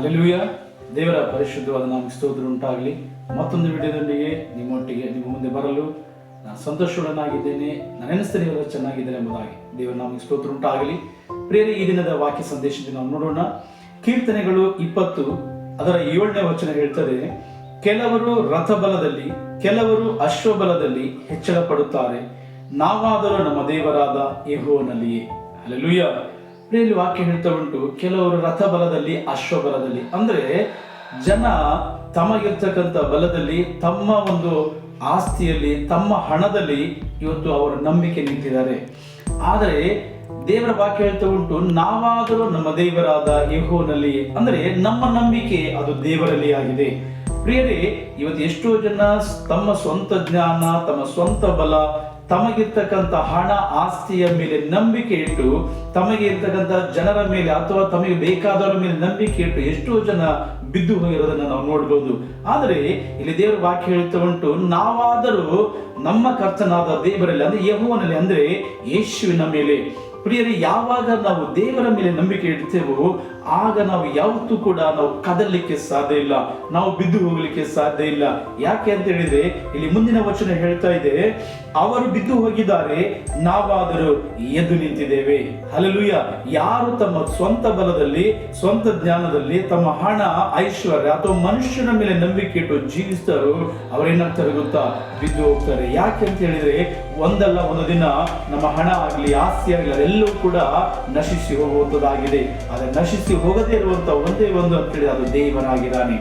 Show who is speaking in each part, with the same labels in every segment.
Speaker 1: Hallelujah. ದೇವರ ಪರಿಶುದ್ಧವಾದ ನಾಮಕ್ಕೆ ಸ್ತೋತ್ರ ಉಂಟಾಗಲಿ. ಮತ್ತೊಂದು ವಿಡಿಯೋದೊಂದಿಗೆ ನಿಮ್ಮ ಮುಂದೆ ಬರಲು ನಾನು ಸಂತೋಷವುಳ್ಳನಾಗಿದ್ದೇನೆ. ನಾನು ಎನಿಸ್ತೇನೆ ನೀವೆಲ್ಲ ಚೆನ್ನಾಗಿದ್ದೇನೆ ಎಂಬುದಾಗಿ ದೇವರ ನಾಮಕ್ಕೆ ಸ್ತೋತ್ರ ಉಂಟಾಗಲಿ. ಪ್ರಿಯರೇ, ಈ ದಿನದ ವಾಕ್ಯ ಸಂದೇಶದಿಂದ ನಾವು ನೋಡೋಣ. ಕೀರ್ತನೆಗಳು 20 ಅದರ 7ನೇ ವಚನ ಹೇಳ್ತದೆ, ಕೆಲವರು ರಥಬಲದಲ್ಲಿ ಕೆಲವರು ಅಶ್ವಬಲದಲ್ಲಿ ಹೆಚ್ಚಳ ಪಡುತ್ತಾರೆ, ನಾವಾದರೂ ನಮ್ಮ ದೇವರಾದ ಯೆಹೋವನಲ್ಲಿಯೇ. ಹಲ್ಲೆಲೂಯಾ. ಪ್ರಿಯಲ್ಲಿ ವಾಕ್ಯ ಹೇಳ್ತಾ ಉಂಟು, ಕೆಲವರು ರಥಬಲದಲ್ಲಿ ಅಶ್ವಬಲದಲ್ಲಿ, ಅಂದ್ರೆ ಜನ ತಮಗಿರ್ತಕ್ಕಂಥ ಬಲದಲ್ಲಿ, ತಮ್ಮ ಒಂದು ಆಸ್ತಿಯಲ್ಲಿ, ತಮ್ಮ ಹಣದಲ್ಲಿ ಇವತ್ತು ಅವರ ನಂಬಿಕೆ ನಿಂತಿದ್ದಾರೆ. ಆದರೆ ದೇವರ ವಾಕ್ಯ ಹೇಳ್ತಾ ಉಂಟು, ನಾವಾದರೂ ನಮ್ಮ ದೇವರಾದ ಯೆಹೋವನಲ್ಲಿ, ಅಂದ್ರೆ ನಮ್ಮ ನಂಬಿಕೆ ಅದು ದೇವರಲ್ಲಿ ಆಗಿದೆ. ಪ್ರಿಯರೇ, ಇವತ್ತು ಎಷ್ಟೋ ಜನ ತಮ್ಮ ಸ್ವಂತ ಜ್ಞಾನ, ತಮ್ಮ ಸ್ವಂತ ಬಲ, ತಮಗಿರ್ತಕ್ಕಂಥ ಹಣ ಆಸ್ತಿಯ ಮೇಲೆ ನಂಬಿಕೆ ಇಟ್ಟು, ತಮಗೆ ಇರ್ತಕ್ಕಂಥ ಜನರ ಮೇಲೆ ಅಥವಾ ತಮಗೆ ಬೇಕಾದವರ ಮೇಲೆ ನಂಬಿಕೆ ಇಟ್ಟು ಎಷ್ಟೋ ಜನ ಬಿದ್ದು ಹೋಗಿರೋದನ್ನ ನಾವು ನೋಡ್ಬೋದು. ಆದರೆ ಇಲ್ಲಿ ದೇವರ ವಾಕ್ಯ ಹೇಳ್ತಾ ಉಂಟು, ನಾವಾದರೂ ನಮ್ಮ ಕರ್ತನಾದ ದೇವರಲ್ಲಿ, ಅಂದ್ರೆ ಯೆಹೋವನಲ್ಲಿ, ಅಂದ್ರೆ ಯೇಸುವಿನ ಮೇಲೆ. ಪ್ರಿಯರೇ, ಯಾವಾಗ ನಾವು ದೇವರ ಮೇಲೆ ನಂಬಿಕೆ ಇಡ್ತೇವೋ ಆಗ ನಾವು ಯಾವತ್ತೂ ಕೂಡ ನಾವು ಕದಲಿಕ್ಕೆ ಸಾಧ್ಯ ಇಲ್ಲ, ನಾವು ಬಿದ್ದು ಹೋಗ್ಲಿಕ್ಕೆ ಸಾಧ್ಯ ಇಲ್ಲ. ಯಾಕೆ ಅಂತ ಹೇಳಿದ್ರೆ ಇಲ್ಲಿ ಮುಂದಿನ ವಚನ ಹೇಳ್ತಾ ಇದೆ, ಅವರು ಬಿದ್ದು ಹೋಗಿದ್ದಾರೆ, ನಾವಾದರೂ ಎದ್ದು ನಿಂತಿದ್ದೇವೆ. ಹಲ್ಲೆಲೂಯಾ. ಯಾರು ತಮ್ಮ ಸ್ವಂತ ಬಲದಲ್ಲಿ, ಸ್ವಂತ ಜ್ಞಾನದಲ್ಲಿ, ತಮ್ಮ ಹಣ ಐಶ್ವರ್ಯ ಅಥವಾ ಮನುಷ್ಯನ ಮೇಲೆ ನಂಬಿಕೆ ಇಟ್ಟು ಜೀವಿಸ್ತಾರೋ ಅವರೇನಾಗ್ತಾರೆ ಗೊತ್ತಾ? ಬಿದ್ದು ಹೋಗ್ತಾರೆ. ಯಾಕೆ ಅಂತ ಹೇಳಿದ್ರೆ ಒಂದಲ್ಲ ಒಂದು ದಿನ ನಮ್ಮ ಹಣ ಆಗ್ಲಿ, ಆಸ್ತಿ ಆಗ್ಲಿ, ಅದೆಲ್ಲವೂ ಕೂಡ ನಶಿಸಿ ಹೋಗುವಂತದ್ದಾಗಿದೆ. ಆದರೆ ನಶಿಸಿ ಹೋಗದೇ ಇರುವಂತ ಒಂದೇ ಒಂದು ಅಂತ ಹೇಳಿ ಅದು ದೇವನಾಗಿದ್ದಾನೆ.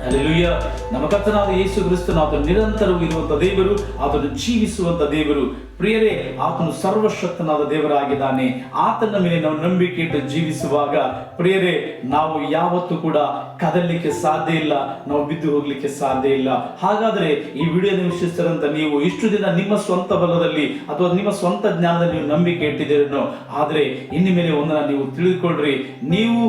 Speaker 1: ಹಲ್ಲೆಲೂಯಾ. ನಮ್ಮ ಕರ್ತನಾದ ಯೇಸು ಕ್ರಿಸ್ತನು ಆತನು ನಿರಂತರವೂ ಇರುವಂತ ದೇವರು, ಆತನು ಜೀವಿಸುವಂತ ದೇವರು. ಪ್ರಿಯರೇ, ಆತನು ಸರ್ವಶಕ್ತನಾದ ದೇವರಾಗಿದ್ದಾನೆ. ಆತನ ಮೇಲೆ ನಾವು ನಂಬಿಕೆ ಇಟ್ಟು ಜೀವಿಸುವಾಗ ಪ್ರಿಯರೇ, ನಾವು ಯಾವತ್ತೂ ಕೂಡ ಕದಲಿಕ್ಕೆ ಸಾಧ್ಯ ಇಲ್ಲ, ನಾವು ಬಿದ್ದು ಹೋಗ್ಲಿಕ್ಕೆ ಸಾಧ್ಯ ಇಲ್ಲ. ಹಾಗಾದ್ರೆ ಈ ವಿಡಿಯೋನ ವೀಕ್ಷಿಸಿದಂತ ನೀವು ಇಷ್ಟು ದಿನ ನಿಮ್ಮ ಸ್ವಂತ ಬಲದಲ್ಲಿ ಅಥವಾ ನಿಮ್ಮ ಸ್ವಂತ ಜ್ಞಾನದಲ್ಲಿ ನೀವು ನಂಬಿಕೆ ಇಟ್ಟಿದ್ದೀರೇನೋ, ಆದ್ರೆ ಇನ್ನು ಮೇಲೆ ಒಂದನ್ನ ನೀವು ತಿಳಿದುಕೊಳ್ಳ್ರಿ, ನೀವು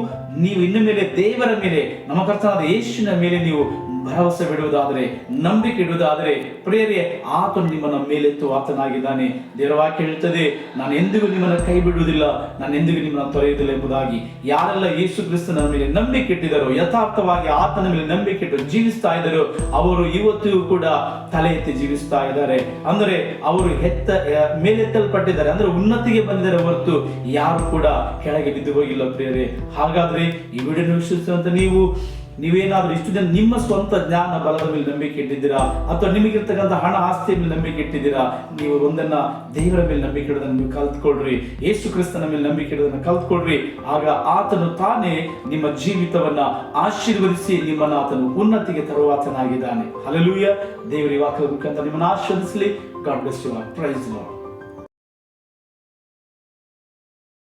Speaker 1: ಇನ್ನು ಮೇಲೆ ದೇವರ ಮೇಲೆ, ನಮ್ಮ ಕರ್ತನಾದ ಯೇಸುವಿನ ಮೇಲೆ ನೀವು ಭರವಸೆ ಬಿಡುವುದಾದರೆ, ನಂಬಿಕೆ ಇಡುವುದಾದರೆ ಪ್ರಿಯರೇ, ಆತನು ನಿಮ್ಮನ್ನ ಮೇಲೆತ್ತು ಆತನಾಗಿದ್ದಾನೆ. ದೇವರ ವಾಕ್ಯ ಹೇಳ್ತದೆ, ನಾನು ಎಂದಿಗೂ ನಿಮ್ಮನ್ನ ಕೈ ಬಿಡುವುದಿಲ್ಲ, ನಾನು ಎಂದಿಗೂ ನಿಮ್ಮನ್ನ ತೊರೆಯುವುದಿಲ್ಲ ಎಂಬುದಾಗಿ. ಯಾರೆಲ್ಲ ಯೇಸು ಕ್ರಿಸ್ತನ ಮೇಲೆ ನಂಬಿಕೆ ಇಟ್ಟಿದ್ದಾರೋ, ಯಥಾರ್ಥವಾಗಿ ಆತನ ಮೇಲೆ ನಂಬಿಕೆ ಇಟ್ಟು ಜೀವಿಸ್ತಾ ಇದ್ದಾರೋ, ಅವರು ಇವತ್ತಿಗೂ ಕೂಡ ತಲೆ ಎತ್ತಿ ಜೀವಿಸ್ತಾ ಇದ್ದಾರೆ. ಅಂದ್ರೆ ಅವರು ಮೇಲೆತ್ತಲ್ಪಟ್ಟಿದ್ದಾರೆ, ಅಂದ್ರೆ ಉನ್ನತಿಗೆ ಬಂದಿದ್ದಾರೆ ಹೊರತು ಯಾರು ಕೂಡ ಕೆಳಗೆ ಬಿದ್ದು ಹೋಗಿಲ್ಲ. ಪ್ರಿಯರೇ, ಹಾಗಾದ್ರೆ ಈ ವಿಡಿಯೋ ವೀಕ್ಷಿಸುವಂತ ನೀವೇನಾದ್ರೂ ಇಷ್ಟು ಜನ ನಿಮ್ಮ ಸ್ವಂತ ಜ್ಞಾನ ಬಲದ ಮೇಲೆ ನಂಬಿಕೆ ಇಟ್ಟಿದ್ದೀರಾ, ಅಥವಾ ನಿಮಗಿರ್ತಕ್ಕಂಥ ಹಣ ಆಸ್ತಿಯ ಮೇಲೆ ನಂಬಿಕೆ ಇಟ್ಟಿದ್ದೀರಾ, ನೀವು ಒಂದನ್ನ ದೇವರ ಮೇಲೆ ನಂಬಿಕೆ ಇಡೋದನ್ನು ನೀವು ಕಲ್ತ್ಕೊಳ್ರಿ, ಯೇಸು ಕ್ರಿಸ್ತನ ಮೇಲೆ ನಂಬಿಕೆ ಇಡೋದನ್ನು ಕಲ್ತ್ಕೊಳ್ರಿ. ಆಗ ಆತನು ತಾನೇ ನಿಮ್ಮ ಜೀವಿತವನ್ನ ಆಶೀರ್ವದಿಸಿ ನಿಮ್ಮನ್ನ ಆತನು ಉನ್ನತಿಗೆ ತರುವಾತನಾಗಿದ್ದಾನೆ. ಹಲ್ಲೆಲೂಯಾ. ದೇವರ ವಾಕ್ಯದ ಮುಖಾಂತರ ನಿಮ್ಮನ್ನು ಆಶೀರ್ವದಿಸಲಿ. God bless you all. Praise lord.